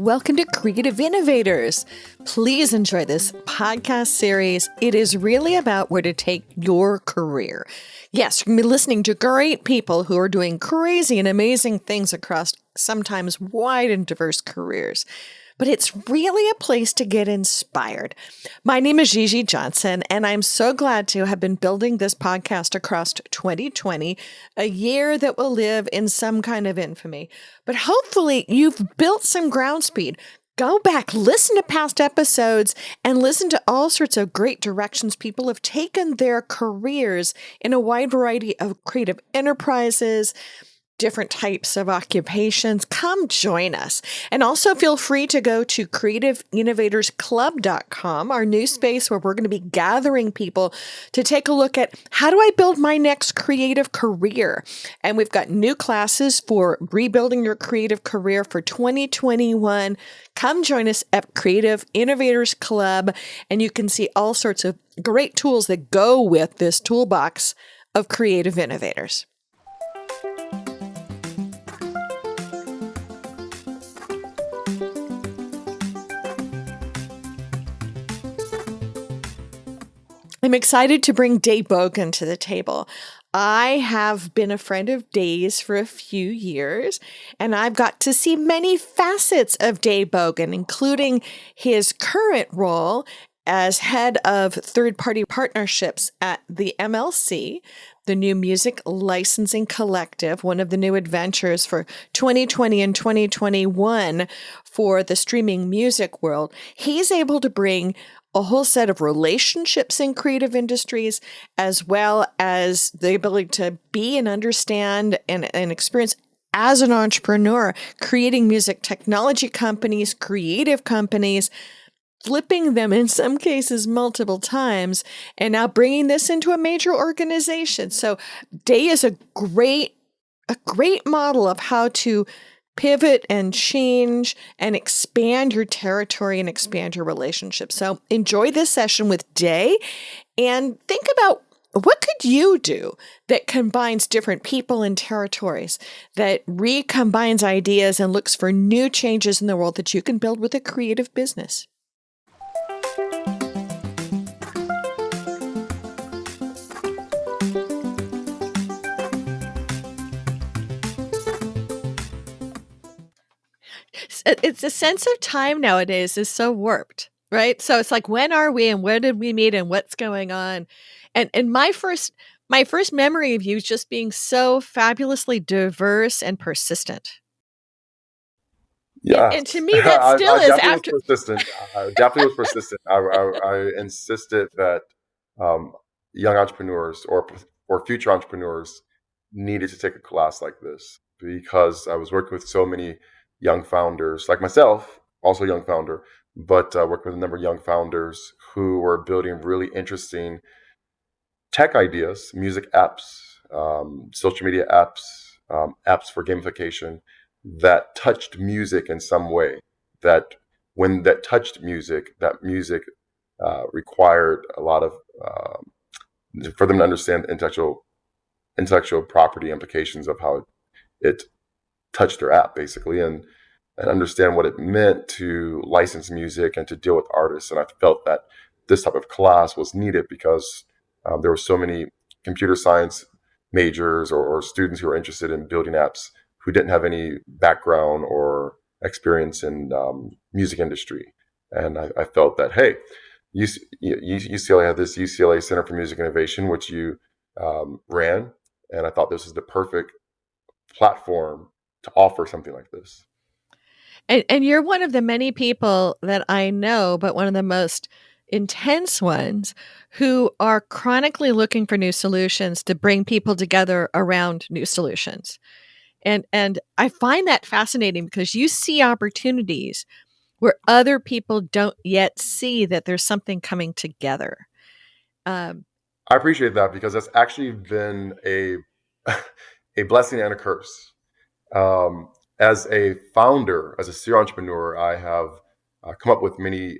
Welcome to Creative Innovators. Please enjoy this podcast series. It is really about where to take your career. Yes, you're going to be listening to great people who are doing crazy and amazing things across sometimes wide and diverse careers. But it's really a place to get inspired. My name is Gigi Johnson, and I'm so glad to have been building this podcast across 2020, a year that will live in some kind of infamy. But hopefully you've built some ground speed. Go back, listen to past episodes, and listen to all sorts of great directions people have taken their careers in a wide variety of creative enterprises, different types of occupations. Come join us. And also feel free to go to creativeinnovatorsclub.com, our new space where we're going to be gathering people to take a look at how do I build my next creative career? And we've got new classes for rebuilding your creative career for 2021. Come join us at Creative Innovators Club, and you can see all sorts of great tools that go with this toolbox of creative innovators. I'm excited to bring Dae Bogan to the table. I have been a friend of Dae's for a few years, and I've got to see many facets of Dae Bogan, including his current role as head of third-party partnerships at the MLC, the new music licensing collective, one of the new adventures for 2020 and 2021 for the streaming music world. He's able to bring a whole set of relationships in creative industries, as well as the ability to be and understand and experience as an entrepreneur, creating music technology companies, creative companies, flipping them in some cases multiple times, and now bringing this into a major organization. So Dae is a great model of how to pivot and change and expand your territory and expand your relationship. So enjoy this session with Dae and think about what could you do that combines different people and territories, that recombines ideas and looks for new changes in the world that you can build with a creative business. It's a sense of time nowadays is so warped, right? So it's like, when are we and where did we meet and what's going on? And my first memory of you is just being so fabulously diverse and persistent. Yeah, And to me, that still is definitely after. was persistent. I definitely was persistent. I insisted that um, young entrepreneurs or future entrepreneurs needed to take a class like this because I was working with so many young founders, like myself, also a young founder, but working with a number of young founders who were building really interesting tech ideas, music apps, social media apps, apps for gamification that touched music in some way. That when that touched music, that music required a lot of for them to understand intellectual property implications of how it touched their app, basically, and understand what it meant to license music and to deal with artists. And I felt that this type of class was needed because there were so many computer science majors or students who were interested in building apps who didn't have any background or experience in music industry. And I felt that, hey, UCLA had this UCLA Center for Music Innovation, which you ran, and I thought this was the perfect platform to offer something like this. And you're one of the many people that I know, but one of the most intense ones, who are chronically looking for new solutions to bring people together around new solutions. And I find that fascinating because you see opportunities where other people don't yet see that there's something coming together. I appreciate that because that's actually been a a blessing and a curse. As a founder, as a serial entrepreneur, I have come up with many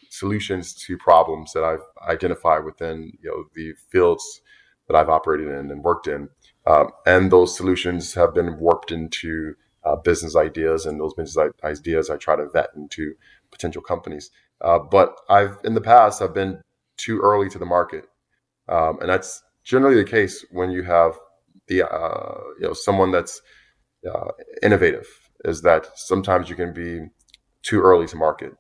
solutions to problems that I've identified within the fields that I've operated in and worked in, and those solutions have been warped into business ideas, and those business ideas I try to vet into potential companies. But in the past, I've been too early to the market, and that's generally the case when you have someone that's uh, innovative. Is that sometimes you can be too early to market.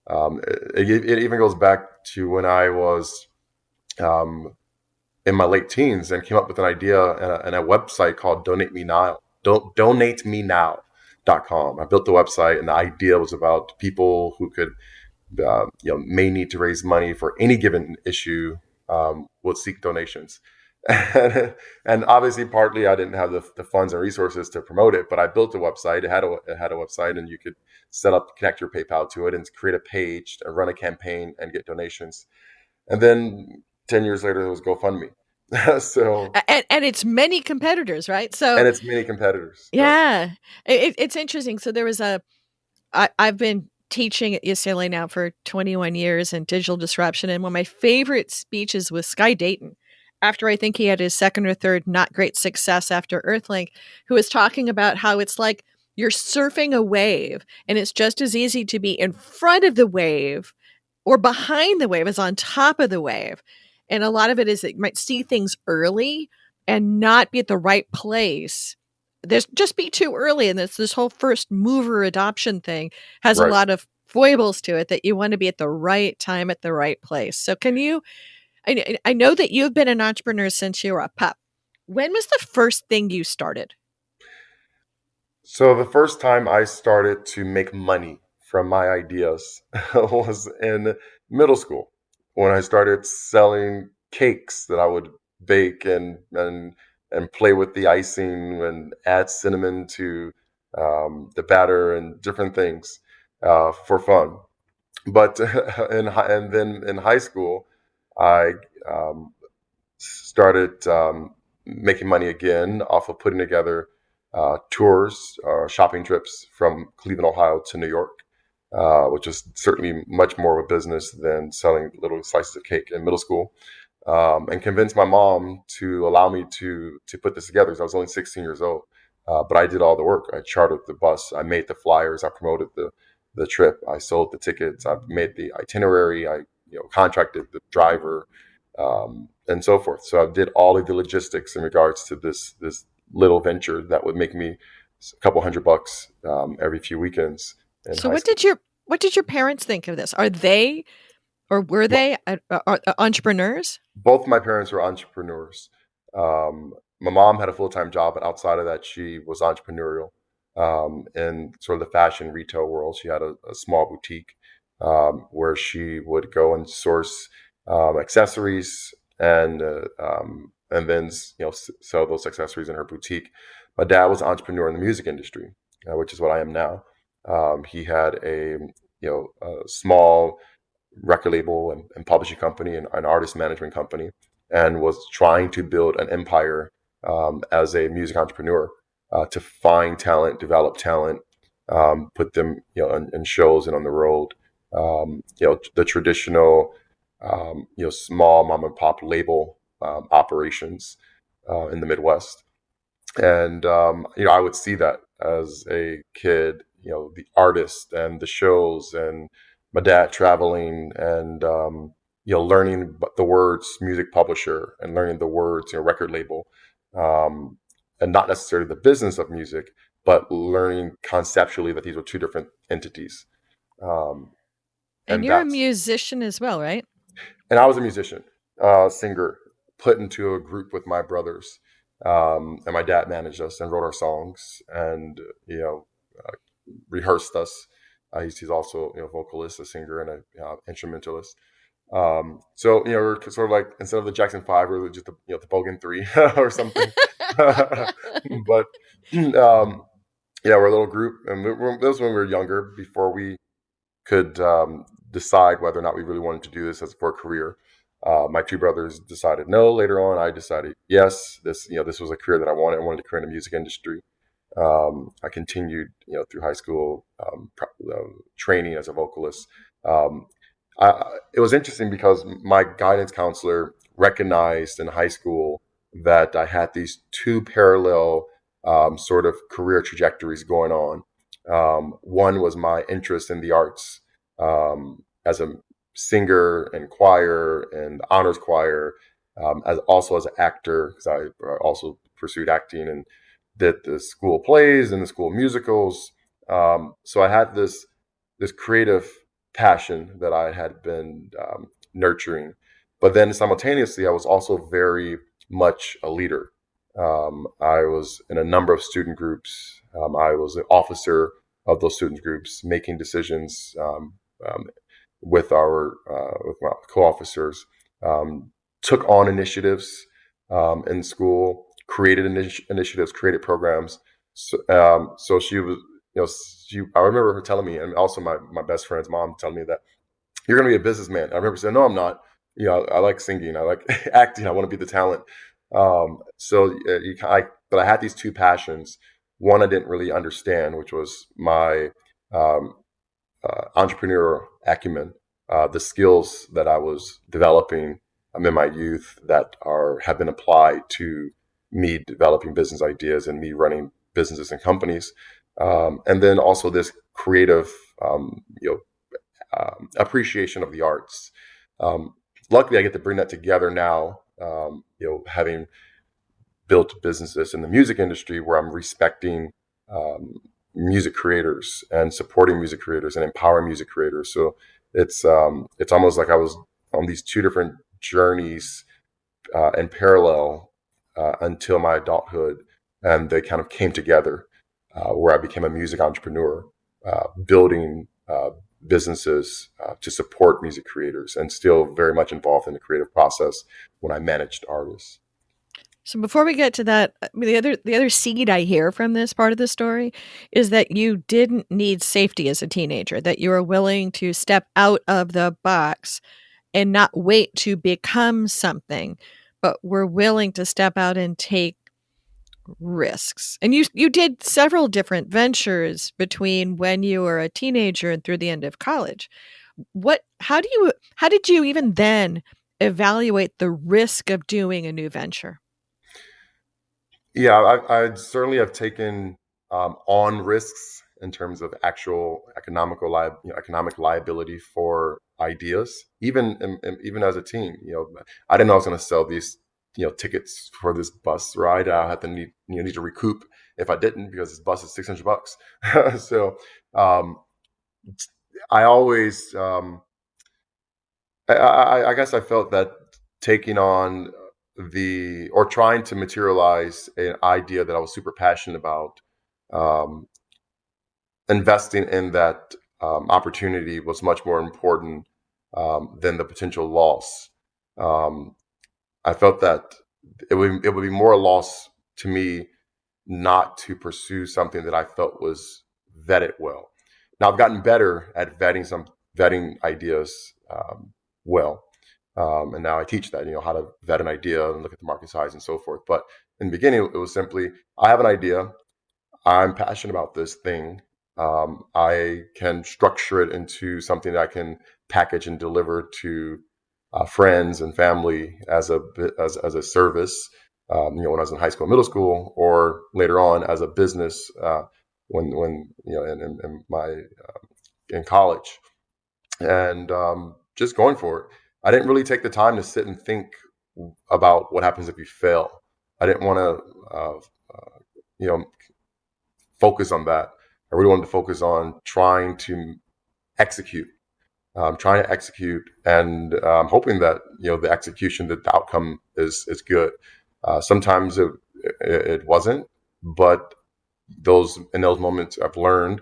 It even goes back to when I was um, in my late teens and came up with an idea and a website called Donate Me Now. Don't donate me now.com. I built the website, and the idea was about people who could may need to raise money for any given issue, would seek donations. And obviously, partly I didn't have the funds and resources to promote it, but I built a website. It had a website, and you could connect your PayPal to it, and create a page, run a campaign, and get donations. And then 10 years later, it was GoFundMe. So, And it's many competitors, right? So and it's many competitors, right? yeah, it's interesting. So there was I've been teaching at UCLA now for 21 years in digital disruption, and one of my favorite speeches was Sky Dayton, after I think he had his second or third not great success after Earthlink, who was talking about how it's like you're surfing a wave, and it's just as easy to be in front of the wave or behind the wave as on top of the wave. And a lot of it is that you might see things early and not be at the right place. There's just be too early, and this whole first mover adoption thing has a Right. lot of foibles to it that you want to be at the right time at the right place. So can you I know that you've been an entrepreneur since you were a pup. When was the first thing you started? So the first time I started to make money from my ideas was in middle school when I started selling cakes that I would bake and play with the icing and add cinnamon to the batter and different things for fun. But and then in high school, I um, started making money again off of putting together tours, shopping trips from Cleveland, Ohio to New York, which is certainly much more of a business than selling little slices of cake in middle school. And convinced my mom to allow me to put this together. 'Cause I was only 16 years old, but I did all the work. I chartered the bus, I made the flyers, I promoted the trip, I sold the tickets, I made the itinerary, I contracted the driver, and so forth. So I did all of the logistics in regards to this little venture that would make me a couple $100 every few weekends in So high school. what did your parents think of this? Are they or were My, they entrepreneurs? both my parents were entrepreneurs. My mom had a full time job, but outside of that, she was entrepreneurial in sort of the fashion retail world. She had a small boutique where she would go and source accessories and then sell those accessories in her boutique. My dad was an entrepreneur in the music industry, which is what I am now. He had a small record label and publishing company and an artist management company, and was trying to build an empire as a music entrepreneur to find talent, develop talent, put them in shows and on the road. The traditional small mom and pop label operations in the Midwest. And I would see that as a kid, the artist and the shows, and my dad traveling and learning the words music publisher and learning the words record label, um, and not necessarily the business of music, but learning conceptually that these were two different entities. Um, And and you're a that's musician as well, right? and I was a musician, singer, put into a group with my brothers, and my dad managed us and wrote our songs, and uh, rehearsed us. He's also vocalist, a singer, and a instrumentalist. So we're sort of like, instead of the Jackson Five, we're just the Bogan Three or something. But yeah, we're a little group, and that was when we were younger, before we could decide whether or not we really wanted to do this as for a career. My two brothers decided no. Later on, I decided yes. This was a career that I wanted. I wanted to career in the music industry. I continued, through high school, training as a vocalist. Um, it was interesting because my guidance counselor recognized in high school that I had these two parallel sort of career trajectories going on. One was my interest in the arts, as a singer and choir and honors choir, as also as an actor, because I also pursued acting and did the school plays and the school musicals. So I had this creative passion that I had been nurturing, but then simultaneously I was also very much a leader. I was in a number of student groups. I was an officer of those student groups, making decisions um, with my co-officers. Um, Took on initiatives in school, created initiatives, created programs. So she was, I remember her telling me, and also my best friend's mom telling me that you're going to be a businessman. I remember saying, no, I'm not. I like singing. I like acting. I want to be the talent. But I had these two passions. One I didn't really understand, which was my um, entrepreneurial acumen, the skills that I was developing in my youth that are have been applied to me developing business ideas and me running businesses and companies, and then also this creative, appreciation of the arts. Um, Luckily, I get to bring that together now. Having built businesses in the music industry where I'm respecting um, music creators and supporting music creators and empowering music creators. So it's almost like I was on these two different journeys in parallel until my adulthood, and they kind of came together where I became a music entrepreneur, building businesses to support music creators, and still very much involved in the creative process when I managed artists. So before we get to that, the other seed I hear from this part of the story is that you didn't need safety as a teenager, that you were willing to step out of the box and not wait to become something, but were willing to step out and take risks. And you did several different ventures between when you were a teenager and through the end of college. What how did you even then evaluate the risk of doing a new venture? Yeah, I'd certainly have taken on risks in terms of actual economic liability for ideas. Even as a teen, I didn't know I was going to sell these tickets for this bus ride. I had to need to recoup if I didn't, because this bus is $600. So um, I always I guess I felt that taking on the or trying to materialize an idea that I was super passionate about, um, investing in that opportunity was much more important than the potential loss. Um, I felt that it would be more a loss to me not to pursue something that I felt was vetted well. Now I've gotten better at vetting ideas well, and now I teach that how to vet an idea and look at the market size and so forth. But in the beginning, it was simply I have an idea. I'm passionate about this thing. I can structure it into something that I can package and deliver to friends and family as as a service. When I was in high school, middle school, or later on as a business when in college, and just going for it. I didn't really take the time to sit and think about what happens if you fail. I didn't want to, you know, focus on that. I really wanted to focus on execute, trying to execute, and hoping that the execution, that the outcome is good. Sometimes it wasn't, but those moments I've learned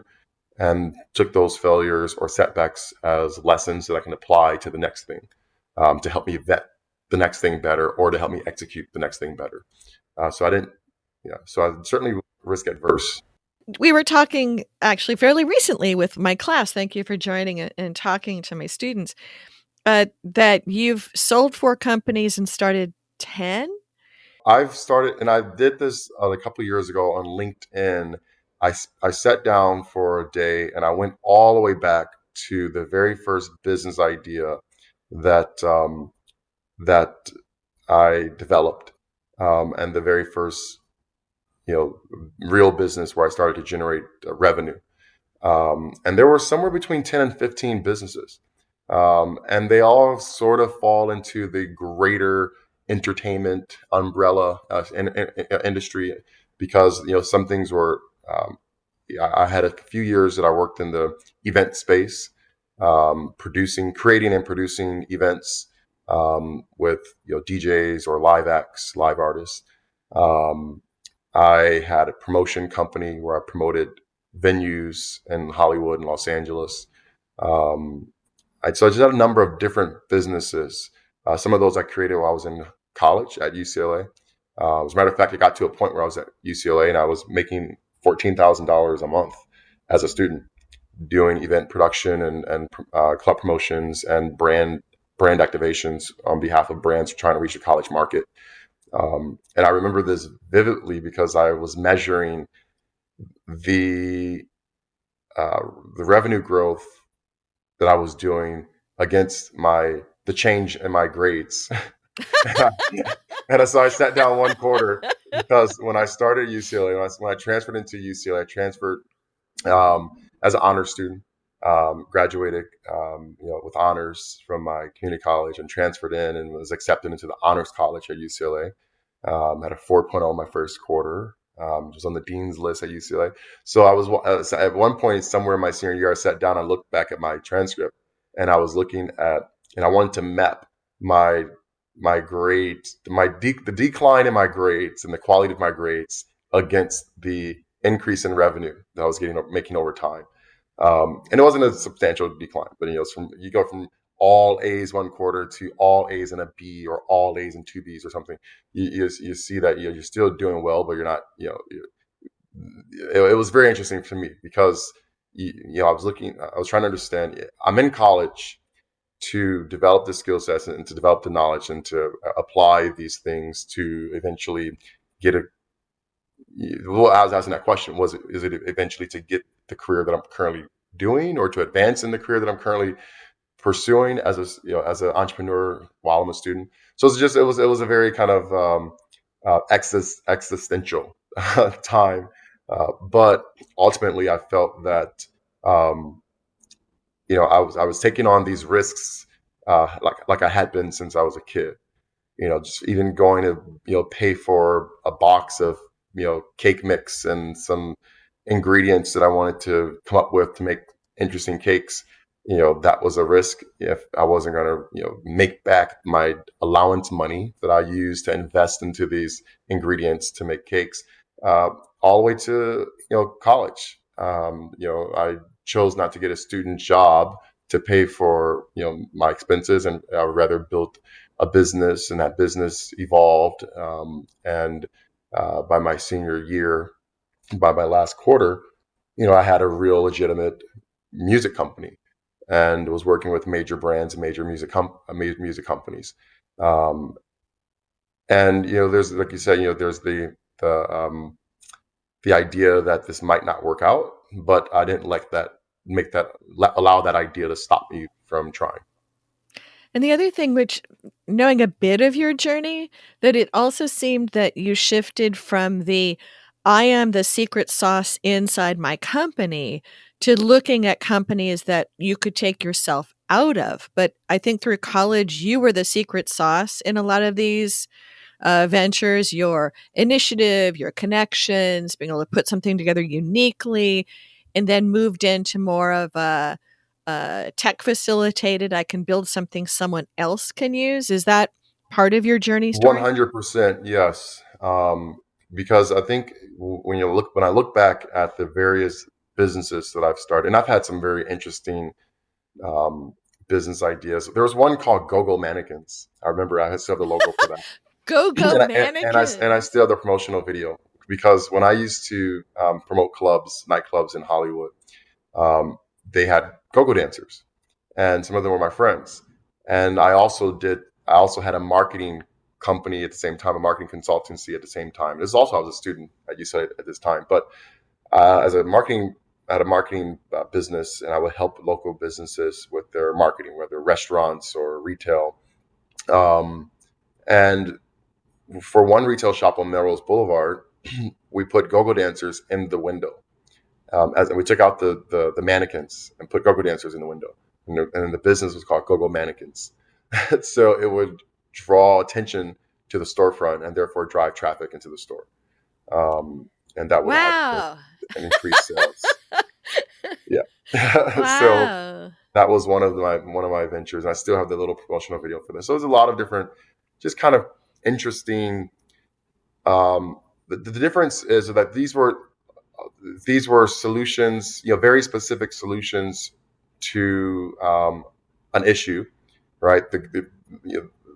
and took those failures or setbacks as lessons that I can apply to the next thing, to help me vet the next thing better, or to help me execute the next thing better. So I didn't, so I certainly risk adverse. We were talking actually fairly recently with my class. Thank you for joining and talking to my students. That you've sold 4 companies and started 10? I've started, and I did this a couple years ago on LinkedIn. I sat down for a day and I went all the way back to the very first business idea that that I developed, and the very first real business where I started to generate revenue. And there were somewhere between 10 and 15 businesses. And they all sort of fall into the greater entertainment umbrella industry because, some things were, I had a few years that I worked in the event space, creating and producing events with, DJs or live acts, live artists. Um, I had a promotion company where I promoted venues in Hollywood and Los Angeles. Um, so I just had a number of different businesses. Some of those I created while I was in college at UCLA. As a matter of fact, it got to a point where I was at UCLA and I was making $14,000 a month as a student doing event production and club promotions and brand activations on behalf of brands trying to reach the college market. And I remember this vividly because I was measuring the uh, the revenue growth that I was doing against the change in my grades. And so I sat down one quarter because when I started UCLA, when I transferred into UCLA, I transferred as an honor student, graduated with honors from my community college and transferred in and was accepted into the honors college at UCLA. Had a 4.0 in my first quarter. Was on the dean's list at UCLA. So so at one point somewhere in my senior year, I sat down and looked back at my transcript, and I was looking at, and I wanted to map my my grades, the decline in my grades and the quality of my grades against the increase in revenue that I was making over time. And it wasn't a substantial decline, but you go from all A's one quarter to all A's and a B or all A's and two B's or something. You see that you're still doing well, but you're not. It was very interesting to me because I was trying to understand. I'm in college to develop the skill sets and to develop the knowledge and to apply these things to eventually get a. Well, I was asking that question: is it eventually to get the career that I'm currently doing, or to advance in the career that I'm currently pursuing as an entrepreneur while I'm a student? So it was a very kind of existential time, but ultimately I felt that um, I was taking on these risks like I had been since I was a kid. Just even going to pay for a box of cake mix and some ingredients that I wanted to come up with to make interesting cakes. That was a risk if I wasn't going to make back my allowance money that I used to invest into these ingredients to make cakes. Uh, all the way to college. I chose not to get a student job to pay for my expenses, and I rather built a business, and that business evolved. And by my senior year, by my last quarter, I had a real legitimate music company and was working with major brands and major music companies. Um, and there's, like you said, there's the idea that this might not work out, but I didn't allow that idea to stop me from trying. And the other thing, which knowing a bit of your journey, that it also seemed that you shifted from the I am the secret sauce inside my company to looking at companies that you could take yourself out of. But I think through college, you were the secret sauce in a lot of these ventures, your initiative, your connections, being able to put something together uniquely, and then moved into more of a tech facilitated, I can build something someone else can use. Is that part of your journey story? 100%, yes. Because I think when I look back at the various businesses that I've started, and I've had some very interesting um, business ideas. There was one called Gogo Mannequins. I remember I still have the logo for that, Go, go, and I mannequins. still have the promotional video because when I used to promote nightclubs in Hollywood, um, they had go-go dancers, and some of them were my friends. And I also had a marketing company at the same time, a marketing consultancy at the same time. This is also I was a student at UCLA at this time, but as a marketing I had a marketing business, and I would help local businesses with their marketing, whether restaurants or retail. And for one retail shop on Melrose Boulevard, we put go-go dancers in the window. And we took out the mannequins and put go-go dancers in the window. And the business was called Go-Go Mannequins. So it would draw attention to the storefront and therefore drive traffic into the store. And that would have Wow. an increased sales. Yeah. So Wow. that was one of my ventures. I still have the little promotional video for this. So there's a lot of different, just kind of interesting. The difference is that these were solutions, very specific solutions to an issue, right?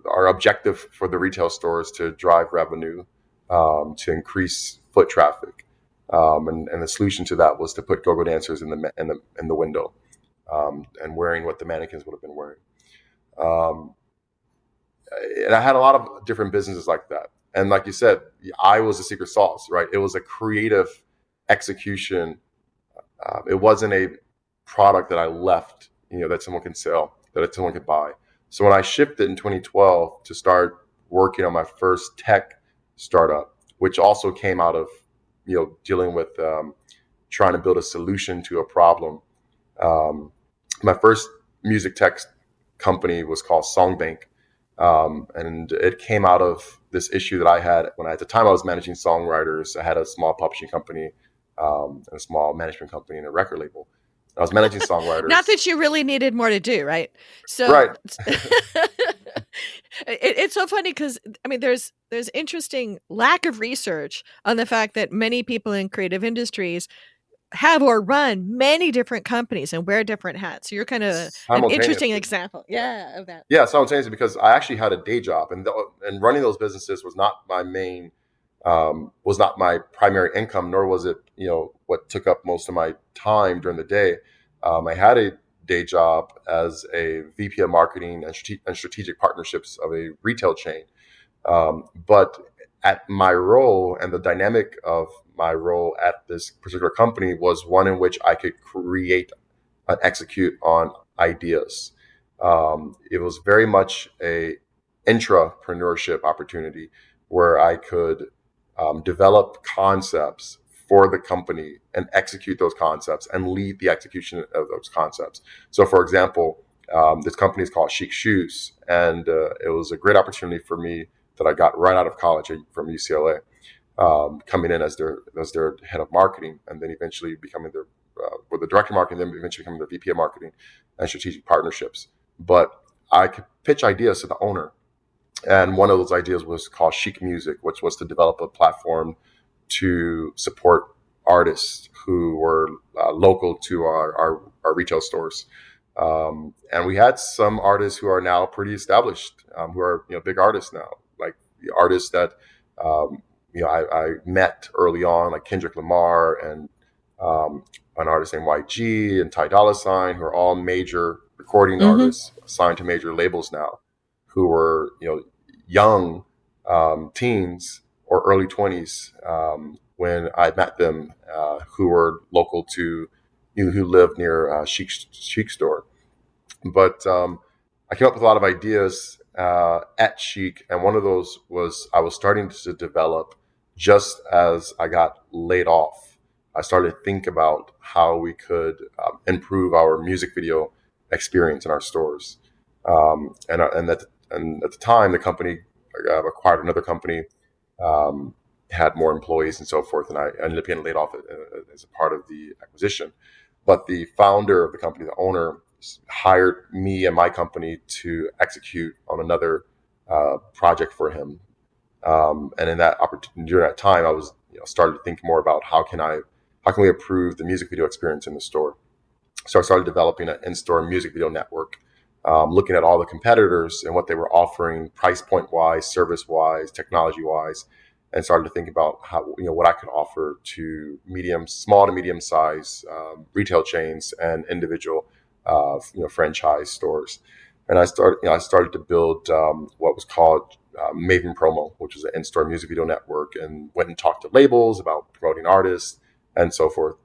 Our objective for the retail store is to drive revenue, to increase foot traffic, and the solution to that was to put go-go dancers in the window, and wearing what the mannequins would have been wearing. Um, and I had a lot of different businesses like that. And like you said, I was the secret sauce, right? It was a creative execution. It wasn't a product that I left, that someone can sell, that someone could buy. So when I shifted in 2012 to start working on my first tech startup, which also came out of, dealing with, trying to build a solution to a problem. Um, my first music tech company was called Songbank, and it came out of this issue that I had when at the time I was managing songwriters. I had a small publishing company, and a small management company, and a record label. I was managing Not songwriters. that you really needed more to do, right? So Right. it's so funny because I mean, there's interesting lack of research on the fact that many people in creative industries have or run many different companies and wear different hats. So you're kind of an interesting Simultaneously. example, yeah, of that. Yeah, simultaneously, because I actually had a day job, and running those businesses was not my primary income, nor was it, what took up most of my time during the day. I had a day job as a VP of marketing and strategic partnerships of a retail chain. But at my role, and the dynamic of my role at this particular company was one in which I could create and execute on ideas. It was very much a intrapreneurship opportunity where I could, develop concepts for the company and execute those concepts and lead the execution of those concepts. So, for example, this company is called Chic Shoes, and it was a great opportunity for me that I got right out of college from UCLA, coming in as their head of marketing, and then eventually becoming their with the director of marketing, then eventually becoming their VP of marketing and strategic partnerships. But I could pitch ideas to the owner, and one of those ideas was called Chic Music, which was to develop a platform to support artists who were local to our retail stores. And we had some artists who are now pretty established, who are, big artists now, like the artists that, I met early on, like Kendrick Lamar and, an artist named YG and Ty Dolla Sign, who are all major recording Mhm. artists signed to major labels now, who were, young, teens or early 20s, when I met them, who were local to, who lived near Chic Store. But I came up with a lot of ideas at Chic, and one of those was I was starting to develop just as I got laid off. I started to think about how we could, improve our music video experience in our stores. And at the time, the company acquired another company, um, had more employees and so forth, and I ended up getting laid off as a part of the acquisition. But the founder of the company, the owner, hired me and my company to execute on another project for him. And in that opportunity, during that time, I was, started to think more about how can we improve the music video experience in the store. So I started developing an in-store music video network, looking at all the competitors and what they were offering, price point wise, service wise, technology wise, and started to think about how, what I could offer to small to medium size, retail chains and individual, franchise stores. And I started to build, what was called, Maven Promo, which is an in-store music video network, and went and talked to labels about promoting artists and so forth.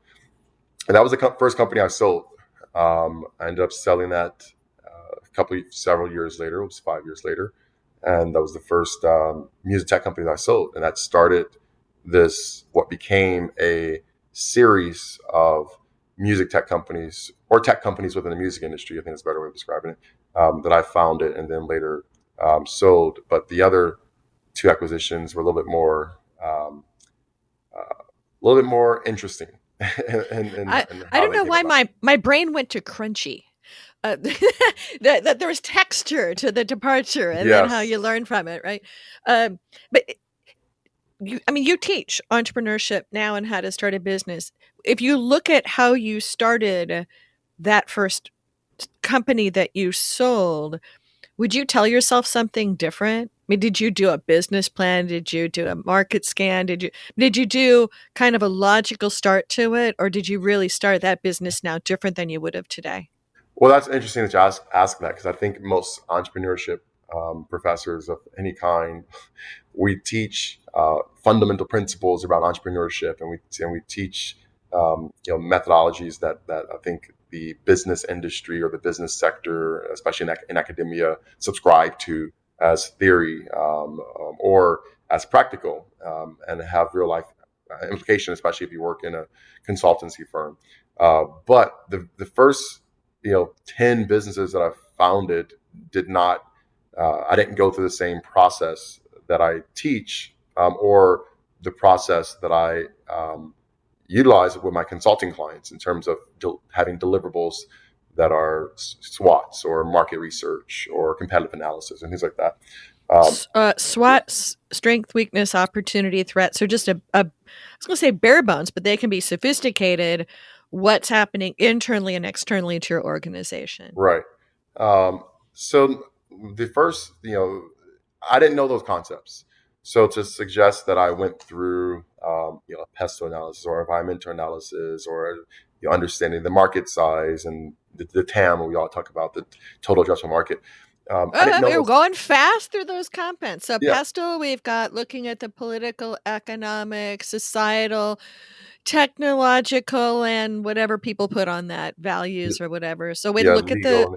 And that was the first company I sold. I ended up selling that, several years later. It was 5 years later, and that was the first, music tech company that I sold, and that started this what became a series of music tech companies or tech companies within the music industry. I think that's a better way of describing it. That I founded and then later sold. But the other two acquisitions were um, a little bit more interesting in I how don't they know came why about. my brain went to crunchy. That there was texture to the departure, and then how Yes. you learn from it, right? But I mean, you teach entrepreneurship now and how to start a business. If you look at how you started that first company that you sold, would you tell yourself something different? I mean, did you do a business plan? Did you do a market scan? Did you do kind of a logical start to it, or did you really start that business now different than you would have today? Well, that's interesting that you ask that because I think most entrepreneurship professors of any kind, we teach fundamental principles around entrepreneurship, and we teach methodologies that I think the business industry or the business sector, especially in academia, subscribe to as theory or as practical and have real life implication, especially if you work in a consultancy firm. But the first 10 businesses that I founded did not I didn't go through the same process that I teach or the process that I utilize with my consulting clients in terms of having deliverables that are SWOTs or market research or competitive analysis and things like that. Um, SWOT, strength, weakness, opportunity, threat. So just I was going to say bare bones, but they can be sophisticated. What's happening internally and externally to your organization? right. So the first, I didn't know those concepts. So to suggest that I went through, a pesto analysis or environmental analysis or understanding the market size and the TAM, we all talk about the total addressable market. I didn't know We're those. going fast through those compounds. So, Yeah, PESTEL, we've got looking at the political, economic, societal, technological, and whatever people put on that, values or whatever. So, we yeah, look at the legal.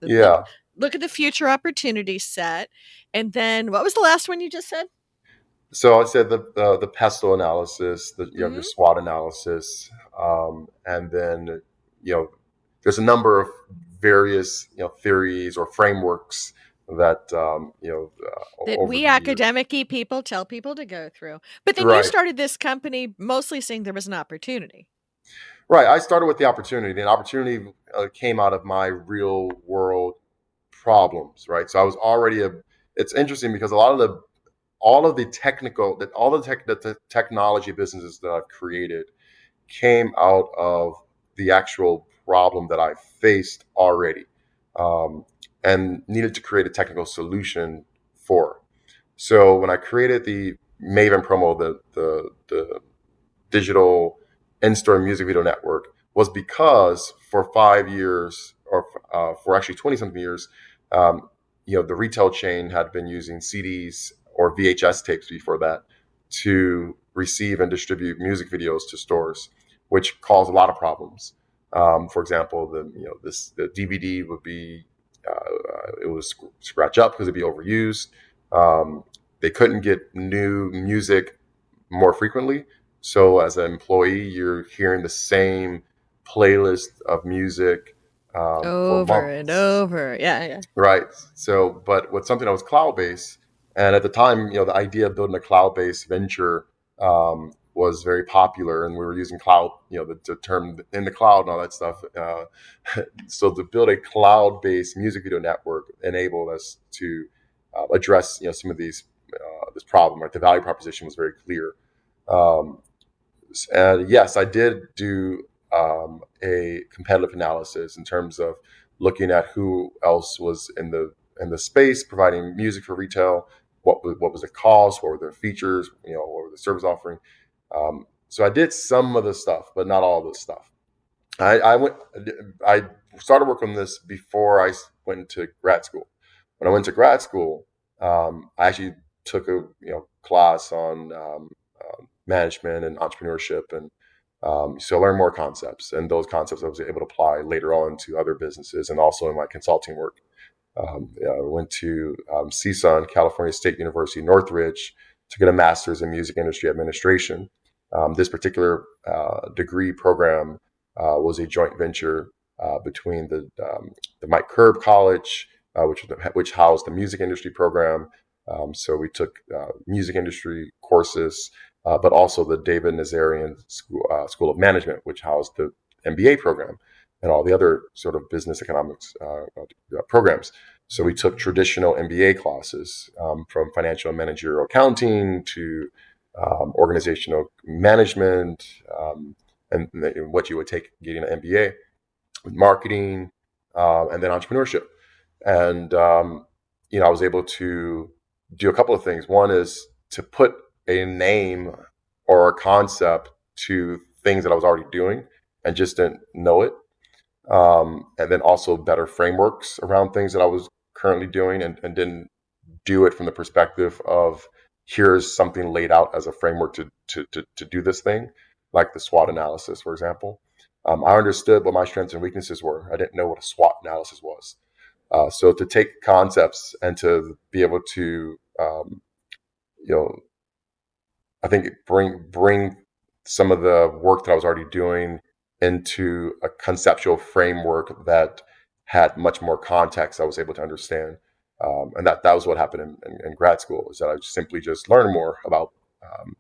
look Yeah. look at the future opportunity set, and then what was the last one you just said? So I said the pestle analysis, you have your Hmm. SWOT analysis, and then you know there's a number of various theories or frameworks that That over we the years. academic people tell people to go through. But then you Right, started this company mostly saying there was an opportunity. right. I started with the opportunity. The opportunity came out of my real world problems. Right, so I was already a. It's interesting because a lot of the all of the technical that all the technology businesses that I've created came out of the actual problem that I faced already and needed to create a technical solution for. So when I created the Maven promo, the digital in-store music video network, was because for 5 years or for actually 20 something years, um, the retail chain had been using CDs or VHS tapes before that to receive and distribute music videos to stores, which caused a lot of problems. For example, the DVD would be it was scratch up because it'd be overused. Um, they couldn't get new music more frequently. So as an employee, you're hearing the same playlist of music for Over and months, over. Yeah, yeah. right? So, but with something that was cloud based, and at the time, the idea of building a cloud based venture was very popular, and we were using cloud, the term in the cloud and all that stuff. So to build a cloud based music video network enabled us to address, some of these this problem. Right, the value proposition was very clear. Um, and yes, I did do a competitive analysis in terms of looking at who else was in the space providing music for retail. What was the cost? What were their features? What were the service offering? So I did some of the stuff, but not all of the stuff. I went. I started working on this before I went to grad school. When I went to grad school, I actually took a class on management and entrepreneurship, and so I learned more concepts. And those concepts I was able to apply later on to other businesses and also in my consulting work. I went to CSUN, California State University, Northridge, to get a master's in music industry administration. This particular degree program was a joint venture between the Mike Curb College, which housed the music industry program. So we took music industry courses, but also the David Nazarian School of Management, which housed the MBA program and all the other sort of business economics programs. So we took traditional MBA classes from financial and managerial accounting to organizational management, and what you would take getting an MBA, marketing, and then entrepreneurship. And I was able to do a couple of things. One is to put a name or a concept to things that I was already doing and just didn't know it. And then also better frameworks around things that I was currently doing, and didn't do it from the perspective of here's something laid out as a framework to do this thing, like the SWOT analysis, for example. I understood what my strengths and weaknesses were. I didn't know what a SWOT analysis was. So to take concepts and to be able to, you know, I think bring some of the work that I was already doing into a conceptual framework that had much more context I was able to understand. And that was what happened in grad school, is that I simply just learned more about um,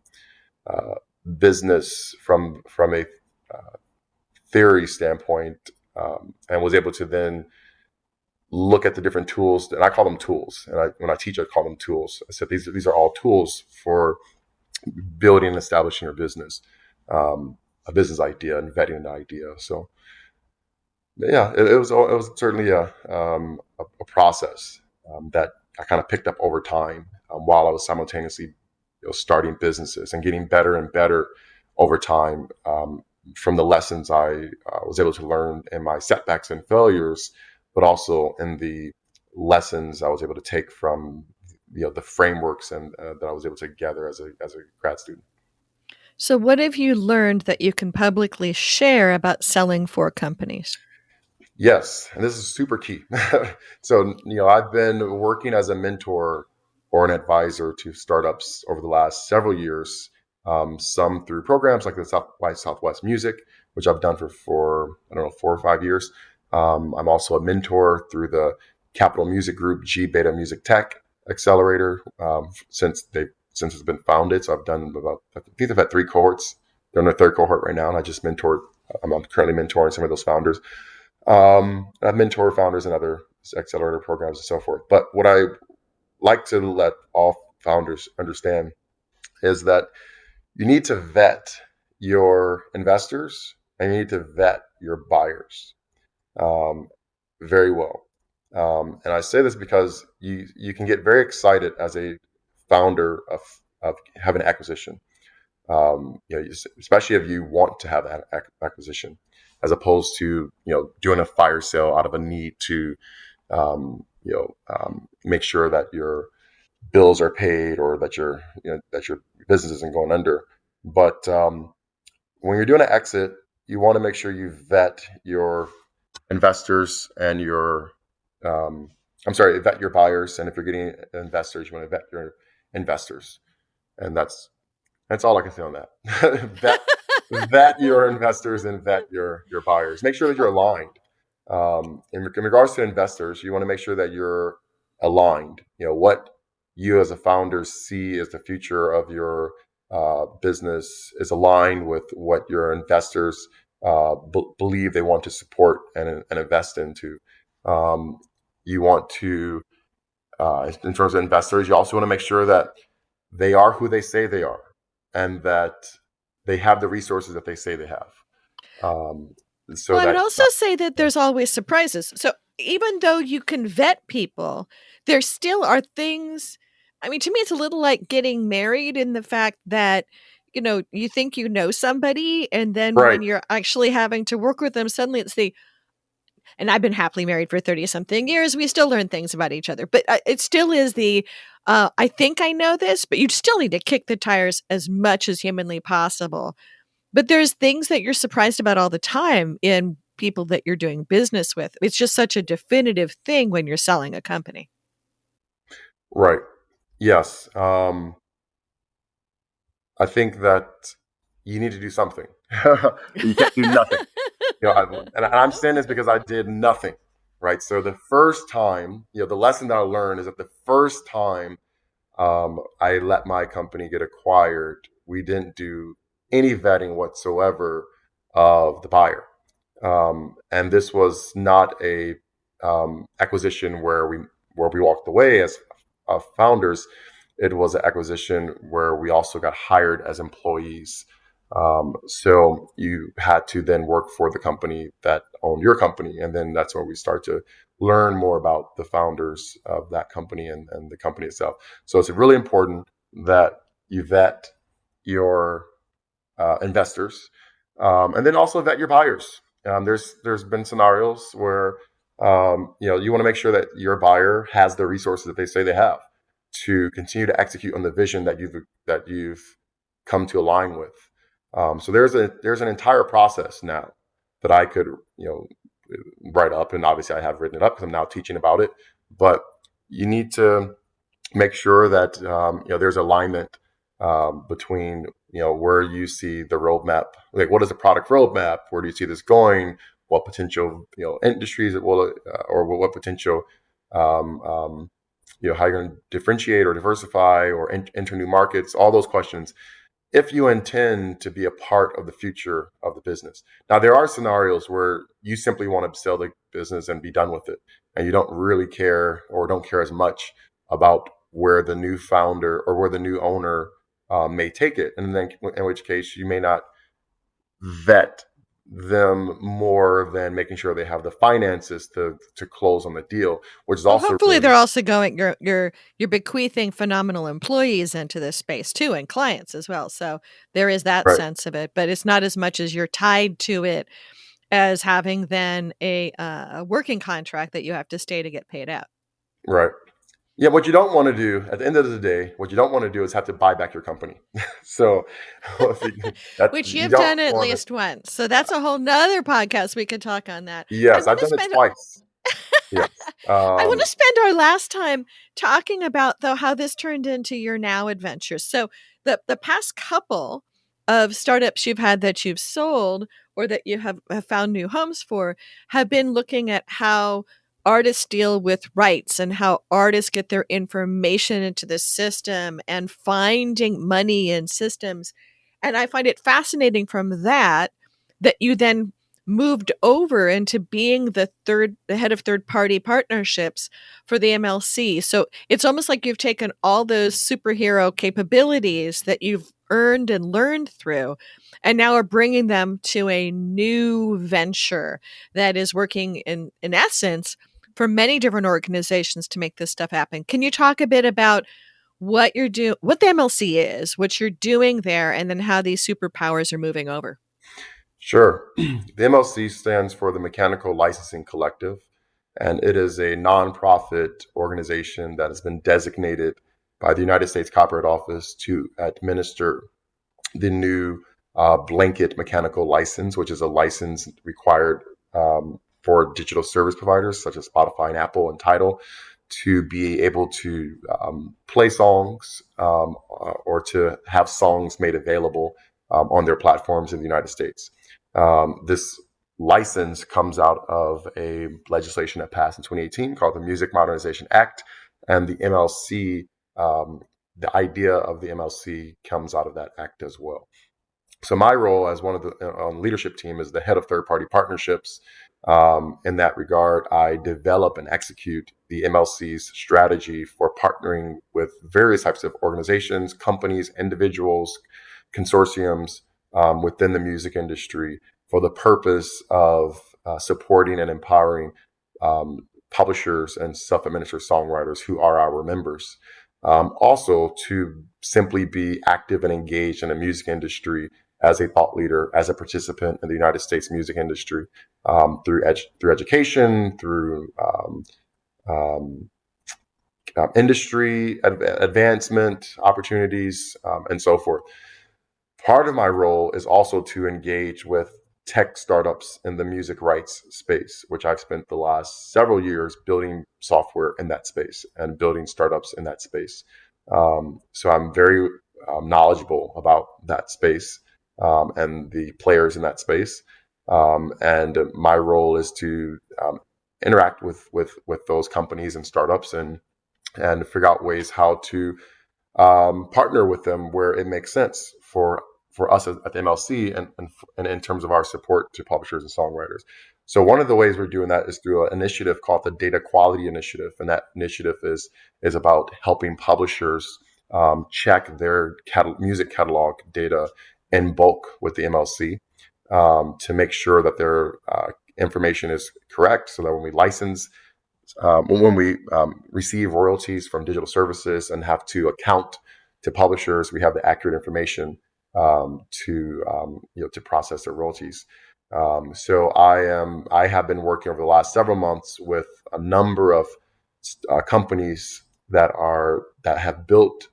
uh, business from a theory standpoint, and was able to then look at the different tools, and I call them tools. And when I teach, I call them tools. I said these are all tools for building and establishing your business, a business idea, and vetting an idea. So yeah, it was certainly a process that I kind of picked up over time, while I was simultaneously starting businesses and getting better and better over time, from the lessons I was able to learn in my setbacks and failures, but also in the lessons I was able to take from the frameworks and that I was able to gather as a grad student. So, what have you learned that you can publicly share about selling for companies? Yes, and this is super key. So, I've been working as a mentor or an advisor to startups over the last several years, some through programs like the South by Southwest Music, which I've done for I don't know, 4 or 5 years. I'm also a mentor through the Capital Music Group G Beta Music Tech Accelerator, since it's been founded. So I've done about, I think they've had 3 cohorts. They're in their third cohort right now, and I'm currently mentoring some of those founders. I've mentored founders in other accelerator programs and so forth. But what I like to let all founders understand is that you need to vet your investors and you need to vet your buyers, um, very well. And I say this because you can get very excited as a founder of having an acquisition, especially if you want to have that acquisition, as opposed to doing a fire sale out of a need to make sure that your bills are paid, or that your business isn't going under. But when you're doing an exit, you want to make sure you vet your investors and your I'm sorry, vet your buyers, and if you're getting investors, you want to vet your investors, and that's all I can say on that. vet your investors and vet your buyers. Make sure that you're aligned. In regards to investors, you want to make sure that you're aligned. What you as a founder see as the future of your business is aligned with what your investors believe they want to support and invest into. Um, you want to, in terms of investors, you also want to make sure that they are who they say they are, and that they have the resources that they say they have. Um, so Well, I would that also say that there's always surprises. So even though you can vet people, there still are things. I mean, to me, it's a little like getting married in the fact that, you think you know somebody, and then right, when you're actually having to work with them, suddenly it's and I've been happily married for 30 something years. We still learn things about each other, but it still is I think I know this, but you still need to kick the tires as much as humanly possible. But there's things that you're surprised about all the time in people that you're doing business with. It's just such a definitive thing when you're selling a company. right, yes. I think that you need to do something. You can't do nothing. And I'm saying this because I did nothing, right? So the first time, the lesson that I learned is that the first time I let my company get acquired, we didn't do any vetting whatsoever of the buyer. And this was not a acquisition where we walked away as founders. It was an acquisition where we also got hired as employees. So you had to then work for the company that owned your company, and then that's where we start to learn more about the founders of that company and the company itself. So it's really important that you vet your investors, and then also vet your buyers. There's been scenarios where you want to make sure that your buyer has the resources that they say they have to continue to execute on the vision that you've come to align with. So there's an entire process now that I could write up, and obviously I have written it up because I'm now teaching about it. But you need to make sure that there's alignment between where you see the roadmap, like what is the product roadmap, where do you see this going, what potential industries it will, or what potential how you're going to differentiate or diversify or enter new markets, all those questions, if you intend to be a part of the future of the business. Now, there are scenarios where you simply want to sell the business and be done with it, and you don't really care or don't care as much about where the new founder or where the new owner may take it, and then in which case you may not vet them more than making sure they have the finances to close on the deal, which is Well, also hopefully really they're also going you're bequeathing phenomenal employees into this space too, and clients as well. So there is that right, sense of it, but it's not as much as you're tied to it as having then a working contract that you have to stay to get paid out. right. Yeah, what you don't want to do at the end of the day, what you don't want to do is have to buy back your company. So that Which you you've don't done at want to. least once. So that's a whole nother podcast we could talk on that. I Yes, want I've to done it spend twice. Yes. I want to spend our last time talking about though how this turned into your now adventures. So the past couple of startups you've had that you've sold or that you have found new homes for have been looking at how artists deal with rights and how artists get their information into the system and finding money in systems. And I find it fascinating from that you then moved over into being the head of third party partnerships for the MLC. So it's almost like you've taken all those superhero capabilities that you've earned and learned through and now are bringing them to a new venture that is working in essence for many different organizations to make this stuff happen. Can you talk a bit about what you're doing, what the MLC is, what you're doing there, and then how these superpowers are moving over? Sure. The MLC stands for the Mechanical Licensing Collective, and it is a nonprofit organization that has been designated by the United States Copyright Office to administer the new blanket mechanical license, which is a license required for digital service providers such as Spotify and Apple and Tidal to be able to play songs or to have songs made available on their platforms in the United States. This license comes out of a legislation that passed in 2018 called the Music Modernization Act, and the MLC. The idea of the MLC comes out of that act as well. So my role as one of the on the leadership team is the head of third party partnerships. In that regard, I develop and execute the MLC's strategy for partnering with various types of organizations, companies, individuals, consortiums within the music industry for the purpose of supporting and empowering publishers and self-administered songwriters who are our members. Also, to simply be active and engaged in the music industry as a thought leader, as a participant in the United States music industry, through education, through um, industry advancement opportunities, and so forth. Part of my role is also to engage with tech startups in the music rights space, which I've spent the last several years building software in that space and building startups in that space. So I'm very knowledgeable about that space and the players in that space. And my role is to interact with those companies and startups and figure out ways how to partner with them where it makes sense for us at the MLC and in terms of our support to publishers and songwriters. So one of the ways we're doing that is through an initiative called the Data Quality Initiative, and that initiative is about helping publishers check their music catalog data in bulk with the MLC to make sure that their information is correct, so that when we license when we receive royalties from digital services and have to account to publishers, we have the accurate information to process their royalties. So I have been working over the last several months with a number of companies that have built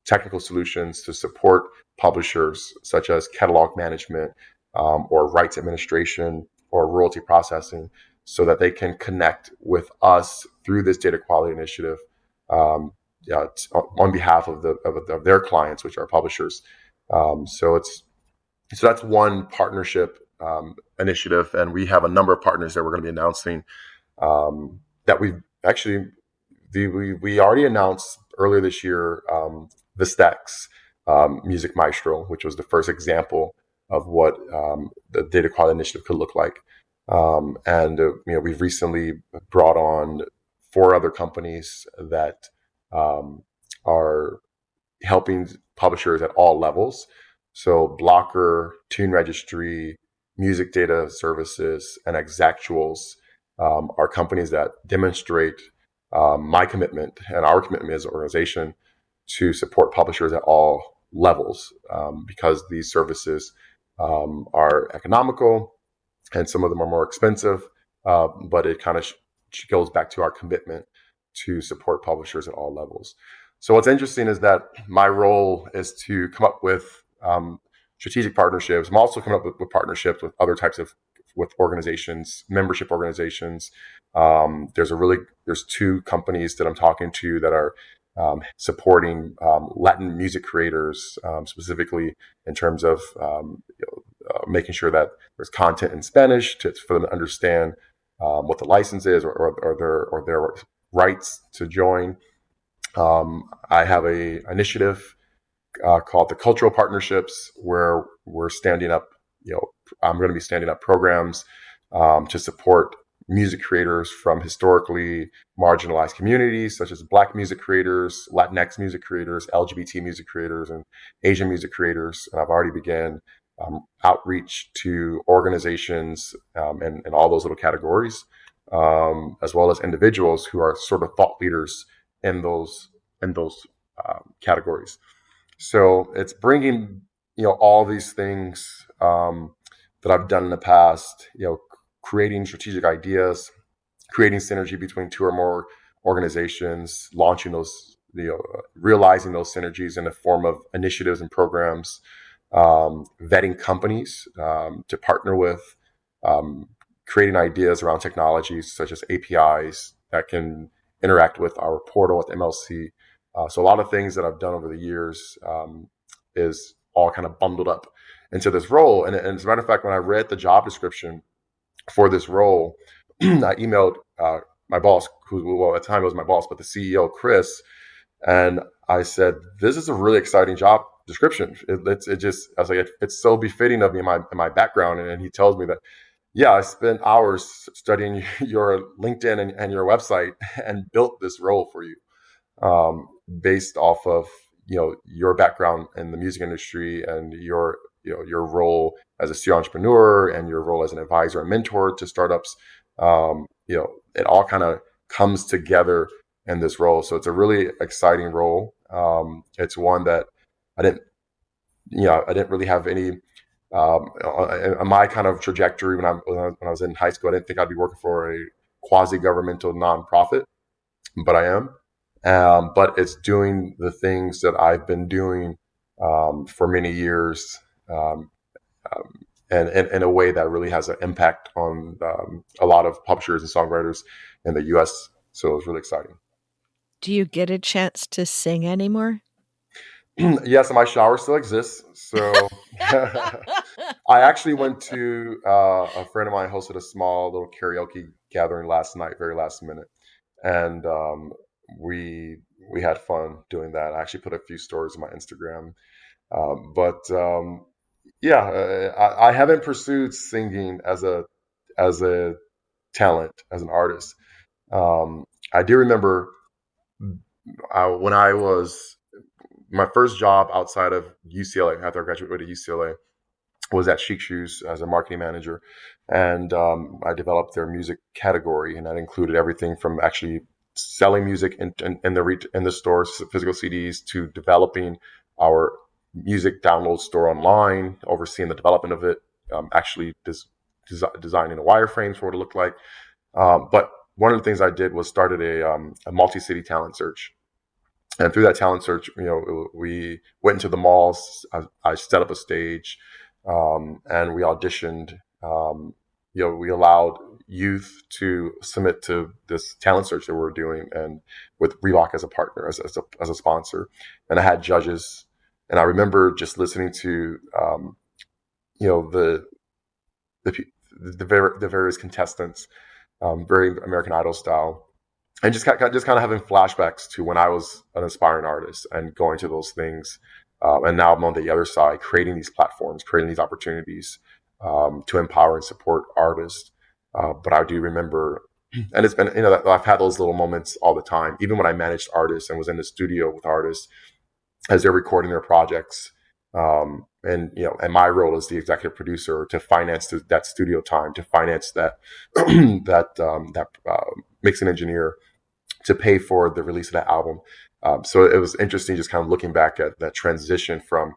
technical solutions to support publishers, such as catalog management or rights administration or royalty processing, so that they can connect with us through this data quality initiative yeah, on behalf of their clients, which are publishers. So that's one partnership initiative, and we have a number of partners that we're going to be announcing that we've actually we already announced earlier this year the Stacks Music Maestro, which was the first example of what the data quality initiative could look like. And we've recently brought on four other companies that are helping publishers at all levels. So Blocker, Tune Registry, Music Data Services, and Exactuals are companies that demonstrate my commitment and our commitment as an organization to support publishers at all levels because these services are economical and some of them are more expensive, but it kind of goes back to our commitment to support publishers at all levels. So what's interesting is that my role is to come up with strategic partnerships. I'm also coming up with partnerships with other types of with organizations, membership organizations. There's two companies that I'm talking to that are supporting Latin music creators, specifically in terms of making sure that there's content in Spanish for them to understand what the license is or their rights to join. I have a initiative called the Cultural Partnerships, where we're standing up. I'm going to be standing up programs to support music creators from historically marginalized communities, such as Black music creators, Latinx music creators, LGBT music creators, and Asian music creators. And I've already began outreach to organizations in all those little categories, as well as individuals who are sort of thought leaders in those categories. So it's bringing all these things that I've done in the past, creating strategic ideas, creating synergy between two or more organizations, launching those, realizing those synergies in the form of initiatives and programs, vetting companies to partner with, creating ideas around technologies such as APIs that can interact with our portal at MLC. So a lot of things that I've done over the years is all kind of bundled up into this role. And as a matter of fact, when I read the job description for this role, I emailed my boss, well, at the time it was my boss, but the CEO, Chris, and I said, "This is a really exciting job description. I was like, it's so befitting of me in my background." And he tells me that, yeah, I spent hours studying your LinkedIn and your website and built this role for you um, based off of your background in the music industry and your role as a serial entrepreneur and your role as an advisor and mentor to startups. It all kind of comes together in this role. So it's a really exciting role. It's one that I didn't I didn't really have any on my kind of trajectory when I was in high school. I didn't think I'd be working for a quasi governmental nonprofit, but I am. But it's doing the things that I've been doing for many years, um, and in a way that really has an impact on a lot of publishers and songwriters in the U.S. So it's really exciting. Do you get a chance to sing anymore? Yes, my shower still exists. So I actually went to a friend of mine hosted a small little karaoke gathering last night, very last minute, and we we had fun doing that. I actually put a few stories on my Instagram, but yeah, I haven't pursued singing as a talent as an artist. I do remember when I was my first job outside of UCLA after I graduated UCLA was at Chic Shoes as a marketing manager, and I developed their music category, and that included everything from actually selling music in the stores, physical CDs, to developing our music download store online, overseeing the development of it, actually designing the wireframes for what it looked like. But one of the things I did was started a multi-city talent search. And through that talent search, we went into the malls. I set up a stage, and we auditioned. We allowed youth to submit to this talent search that we were doing, and with Reebok as a partner, as a sponsor. And I had judges, and I remember just listening to, you know, the the various contestants, very American Idol style, and just kind of having flashbacks to when I was an aspiring artist and going to those things, and now I'm on the other side, creating these platforms, creating these opportunities, to empower and support artists. But I do remember, and it's been, I've had those little moments all the time, even when I managed artists and was in the studio with artists as they're recording their projects. And my role as the executive producer to finance that studio time, to finance that mixing engineer, to pay for the release of that album. So it was interesting just kind of looking back at that transition from,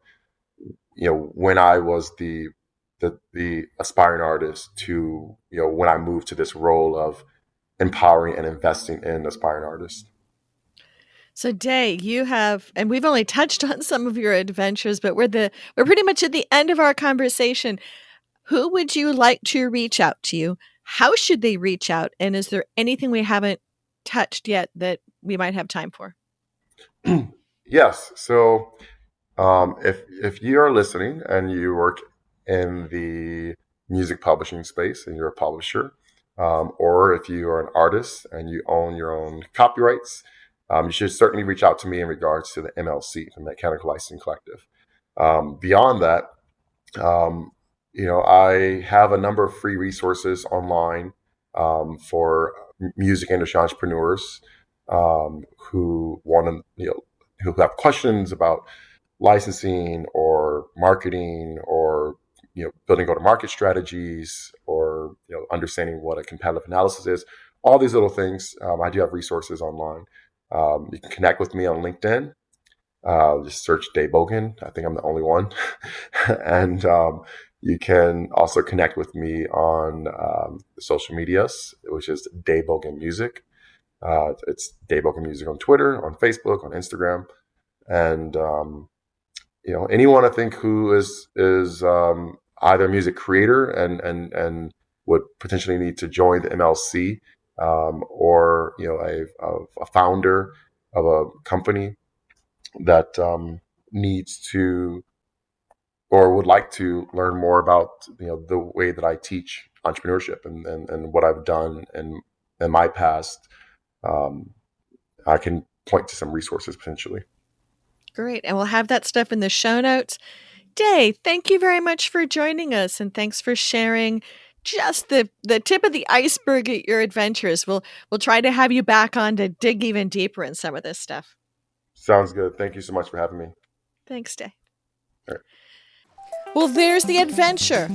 when I was the aspiring artist to, when I moved to this role of empowering and investing in aspiring artists. So, Dae, you have, and we've only touched on some of your adventures, but we're pretty much at the end of our conversation. Who would you like to reach out to you? How should they reach out? And is there anything we haven't touched yet that we might have time for? Yes. So if you are listening and you work in the music publishing space and you're a publisher, or if you are an artist and you own your own copyrights, you should certainly reach out to me in regards to the MLC, the Mechanical Licensing Collective. Beyond that, I have a number of free resources online, for music industry entrepreneurs, who want to, who have questions about licensing or marketing, or building go-to-market strategies, or understanding what a competitive analysis is. All these little things. I do have resources online. You can connect with me on LinkedIn. Just search Dae Bogan. I think I'm the only one. And you can also connect with me on social medias, which is Dae Bogan Music. It's Dae Bogan Music on Twitter, on Facebook, on Instagram, and anyone I think who is either a music creator and would potentially need to join the MLC, or a founder of a company that needs to or would like to learn more about the way that I teach entrepreneurship and what I've done in my past. I can point to some resources potentially. Great. And we'll have that stuff in the show notes. Dae, thank you very much for joining us, and thanks for sharing just the tip of the iceberg at your adventures. We'll try to have you back on to dig even deeper in some of this stuff. Sounds good. Thank you so much for having me. Thanks, Dae. All right. Well, there's the adventure.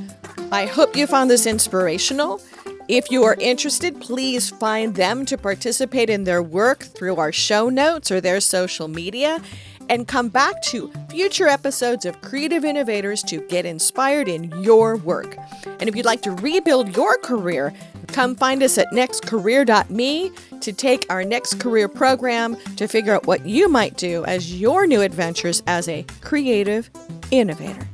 I hope you found this inspirational. If you are interested, please find them to participate in their work through our show notes or their social media, and come back to future episodes of Creative Innovators to get inspired in your work. And if you'd like to rebuild your career, come find us at nextcareer.me to take our next career program to figure out what you might do as your new adventures as a creative innovator.